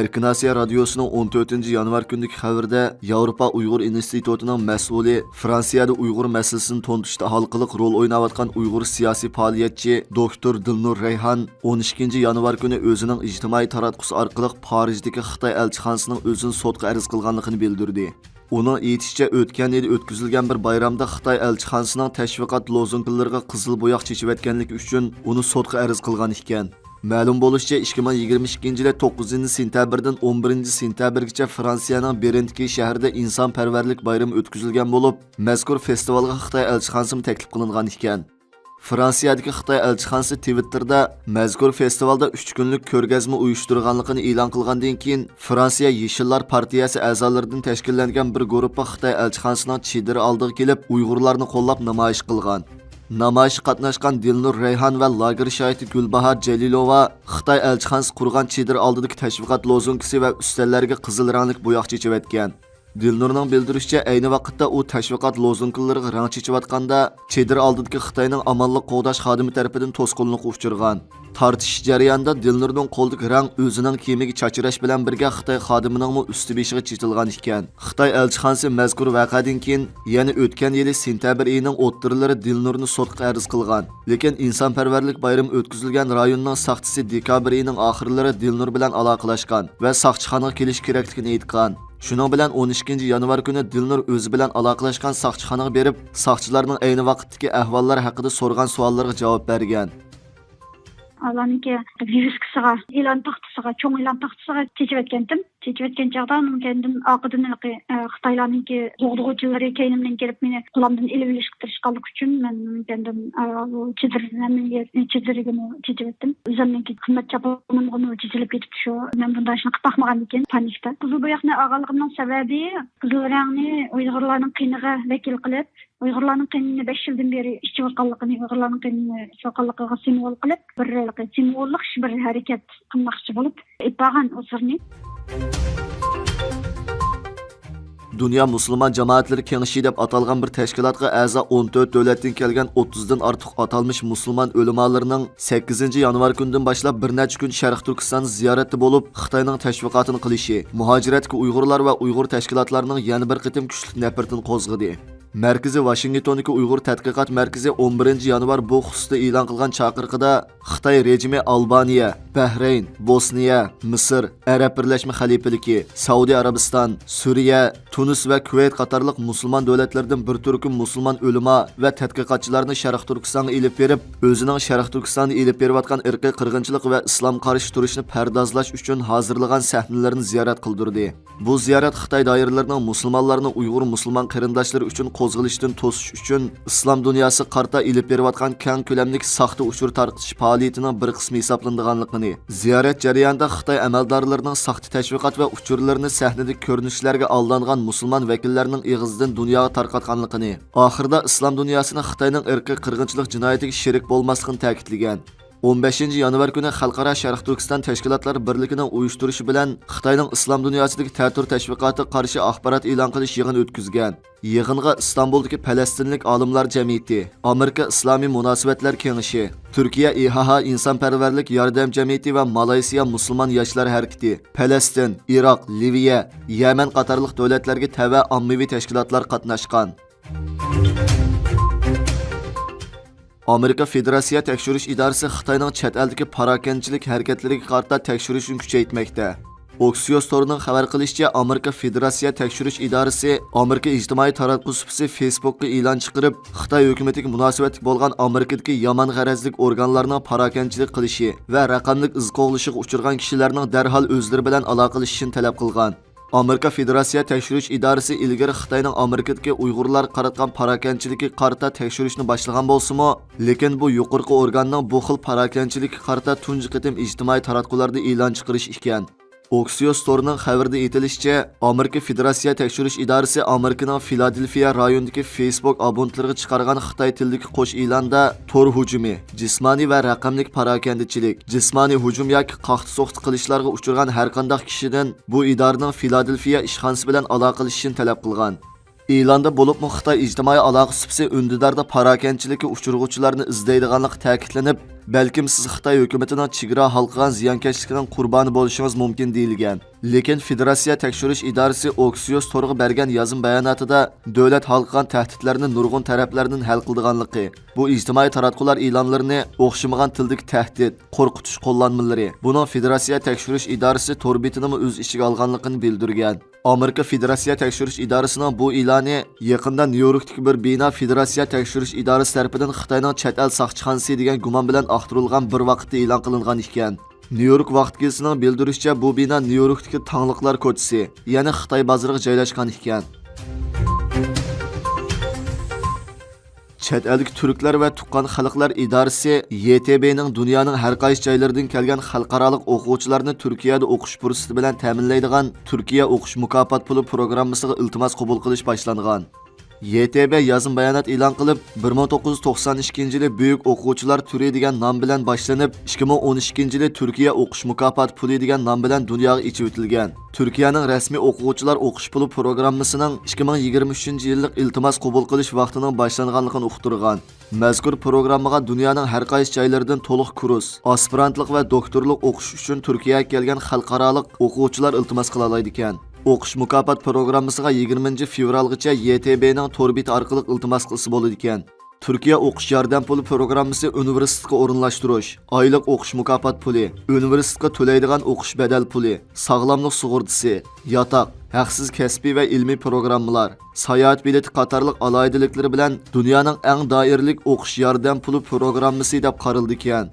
Erkin Asiya Radyosu'nun 14 yanvar gündeki xəbərdə Avropa Uyğur İnstitutunun məsulü Fransiyada Uyğur məsələsini tontuşda halqılıq rol oynayatqan Uyğur siyasi fəaliyyətçi Doktor Dilnur Reyhan 12 yanvar günü özünün ictimai taratqusu arqılıq Parijdagi Xitoy elçixanasının özünü sotqa arz qilganligini bildirdi. Onun aytishicha o'tgan yil o'tkazilgan bir bayramda Xitoy elchixonasining tashviqot lozunglariga qizil bo'yoq chechayotganligi uchun uni sotqa arz qilgan ekan. Ma'lum bo'lishicha 2022 yil 9 sentyabrdan 11 sentyabrgacha Fransiyaning Berentki shahrida insonparvarlik bayrami o'tkazilgan bo'lib, mazkur festivalga Xitoy elchixonasi taklif qilingan ekan. Fransiyadagi Xitoy elchixonasi Twitterda mazkur festivalda 3 kunlik ko'rgazma uyushtirganligini e'lon qilgandan keyin Fransiya Yeshillar partiyasi a'zolaridan tashkillangan bir guruhga Xitoy elchixonasining chediri oldiga kelib, Uyg'urlarni qo'llab namoyish qilgan. Namoyish qatnashgan Dilnur Reyhan va lager shoiri Gulbahor Jalilova Xitoy elchixonasi qurgan chedir oldidagi tashviqot lozungisi va ustallarga qizil ranglik bo'yoq chechayotgan. Dilnurning bildirishicha, ayni vaqtda u tashviqot lozunglariga rang chechayotganda chedir oldidagi Xitoyning amonlik qo'g'dash xodimi tomonidan to'sqinlikqa uchirgan. Tartish jarayonida Dilnurning qo'ldagi rang o'zining kiyimiga chachirash bilan birga Xitoy xodimining usti beshiga chetilgan ekan. Xitoy elchixonasi mazkur voqeadan keyin yana o'tgan yili sentyabr oyining o'ttirlari Dilnurni sotqa arz qilgan. Lekin insonparvarlik bayrami o'tkazilgan rayonning saqchisi dekabr oyining oxirlari Dilnur bilan aloqalashgan va saqchixonaga kelish kerakligini aytgan. Shuning bilan 12 yanvar kuni Dilnur o'zi bilan aloqalashgan saqchixonaga berib, saqchilarning ayni vaqtdagi ahvollar haqida so'rgan savollarga javob bergan. Alanki virüskisiga, ilan taxtisiga, çoğ ilan taxtisiga çeçivetkendim. Çeçivetken çağda onun kendim aqıdın Xitaylarninki zoğduğuçuları keynimden gelip meni qulamdan elip iliştirişkanlık üçün men kendim çedirigini çeçivettim. Üzerindeki hizmet çapımın onu çeçilip getip şu. Men bunda şuna qıtaqmağan eken panikta. Kızıl boyaqni ağalıqımның sebebi kızıl rəngni Uyğurlarning qiyniga vekil qilib, Uyg'urlarning qiyinini 5 yildan beri ishchi bo'lganligini, Uyg'urlarning qiyinini soqalligiga simvol qilib, bir simvollik bir harakat qilmoqchi bo'lib, aytgan o'sirni. Dünya Müslüman Cemaatleri Kengişi deb atalgan bir teşkilatga a'zo 14 davlatdan kelgan 30dan ortiq atalmış Müslüman ölümalarının 8 yanvar kundan başlap bir necha kun Sharq Turkiston ziyorati bo'lib, Xitoyning tashviqotini qilishi, muhojiratga Uyg'urlar va Uyg'ur tashkilotlarining yana bir qitim kuchli nafratini qo'zg'adi. Merkezi Washingtondagi Uyg'ur tadqiqot markazi 11 yanvar bu xususda e'lon qilgan chaqiriqida Xitoy rejimi Albaniya, Bahrayn, Bosniya, Misr, Arab Birlashma Xalifaligi, Saudiya Arabiston, Suriya, Tunis va Kuvayt qatorliq musulmon davlatlardan bir turkum musulmon ulamo va tadqiqotchilarni Sharq Turkistonga elib berib, o'zining Sharq Turkistonga elib berayotgan irqiy qirg'inchilik va islom qarshi turishni pardozlash uchun hozirlagan sahnalarini ziyorat qildirdi. Bu ziyorat Xitoy doiralarining musulmonlarni Uyg'ur musulmon qarindoshlari uchun qo'zg'alishdan to'sish uchun islom dunyosi qarta elib berayotgan keng ko'lamli saxta uchur tarqitish faoliyatining bir qismi hisoblanganligini, ziyorat jarayonida Xitoy amaldorlarining saxta tashviqot va uchurlarini sahnada ko'rinishlarga aldangan musulmon vakillarining eg'izidan dunyoga tarqatganligini, oxirida islom dunyosini Xitoyning irqiy qirg'inchilik jinoyatiga sherik bo'lmasligini ta'kidlagan. 15 yanvar kuni Xalqaro Sharq Turkiston tashkilotlari birligining uyushtirishi bilan Xitoyning islom dunyosidagi ta'tir tashviqoti qarshi axborot e'lon qilish yig'ini o'tkazgan. Yig'inga Istanbuldagi Falastinlik olimlar jamiyati, Amerika Islomiy munosabatlar kengashi, Turkiya IHH insonparvarlik yordam jamiyati va Malayziya musulmon yoshlar harakati, Falastin, Iroq, Liviya, Yaman qatorliq davlatlarga tava ommaviy tashkilotlar qatnashgan. Amerika Federatsiya tekshirish idorasi Xitoyning chet eldagi parokanchilik harakatlariga qarata tekshirishni kuchaytirmoqda. Oxios torining xabar qilishicha, Amerika Federatsiya tekshirish idorasi Amerika ijtimoiy taratqusi Facebook'ga e'lon chiqarib, Xitoy hukumatiga munosabatli bo'lgan Amerikadagi yomon g'arazlik organlarning parokanchilik qilishi va raqamli iz qo'g'lishiga uchirgan kishilarning darhol o'zlari bilan aloqalashishini talab qilgan. Amerika Federatsiya tekshirish idorasi ilgari Xitoyning Amerikadagi Uyg'urlar qaratgan parokanchiligiga qarata tekshirishni boshlagan bo'lsa-mu, lekin bu yuqorqi organning bu xil parokanchilikka qarata tunji qitim ijtimoiy taratqularda e'lon chiqarish ekan. Oxios torining xabarida aytilishicha, Amerika Federatsiya tekshirish idorasi Amerikaning Filadelfiya rayonidagi Facebook abonentlariga chiqargan Xitoy tilidagi qo'sh e'londa tor hujumi, jismoniy va raqamli parokandichilik, jismoniy hujum yoki qahti-so'qti qilishlarga uchragan har qanday kishidan bu idoraning Filadelfiya ishxonasi bilan aloqalashishini talab qilgan. E'londa bo'libmi Xitoy ijtimoiy aloqa supsi undidarda parakanchilikka uchirg'uvchilarni izlaydiganligi ta'kidlanib, balkim siz Xitoy hukumatining chegara halqigan ziyonkashligining qurboni bo'lishingiz mumkin deyilgan. Lekin Federatsiya tekshirish idorasi Oksios to'rg'i bergan yozim bayonotida davlat halqigan tahdidlarni nurg'un taraflardan hal qildiganligi, bu ijtimoiy taratqular e'lonlarini o'xshamagan tildagi tahdid, qo'rqitish qo'llanmalari, buni Federatsiya tekshirish idorasi to'r betini o'z ichiga olganligini bildirgan. Amerika Federatsiya tekshirish idorasining bu e'loni yaqinda Nyu-Yorkdagi bir bino Federatsiya tekshirish idorasi tomonidan Xitoyning chet el soqchixonasi degan gumon bilan axtirilgan bir vaqtda e'lon qilingan ekan. Nyu-York vaqt gezitining bildirishicha, bu bino Nyu-Yorkdagi Tangliqlar ko'chasi, ya'ni Xitoy bozoriga joylashgan ekan. Chet eldagi turklar va tuqqan xalqlar idorasi YTBning dunyoning har qaysi joylaridan kelgan xalqaro o'quvchilarni Turkiyada o'qish fursati bilan ta'minlaydigan Turkiya o'qish mukofot puli programmasiga iltimos qabul qilish boshlangan. YTB yozim bayonot e'lon qilib, 1992-yili Buyuk o'quvchilar turi degan nom bilan boshlanib, 2012-yili Turkiya o'qish mukofot puli degan nom bilan dunyoga ichib o'tilgan. Turkiyaning rasmiy o'quvchilar o'qish puli programmasining 2023-yillik iltimos qabul qilish vaqtining boshlanganligini uqtirgan. Mazkur programmaga dunyoning har qaysi joylaridan to'liq kurs, aspirantlik va doktorlik o'qish uchun Turkiyaga kelgan xalqaro o'quvchilar iltimos qila oladi ekan. O'qish mukofot programmasiga 20 fevralgacha YTBning to'r beti orqali iltimos qilsa bo'ladi ekan. Turkiya o'qish yordam puli programmasi universitetga o'rinlashtirish, oylik o'qish mukofot puli, universitetga to'laydigan o'qish badal puli, sog'lomlik sug'urtasi, yotoq, haqsiz kasbiy va ilmiy programmalar, sayohat bileti qatorliq alohidaliklari bilan dunyoning eng doiralik o'qish yordam puli programmasi deb qaraldi ekan.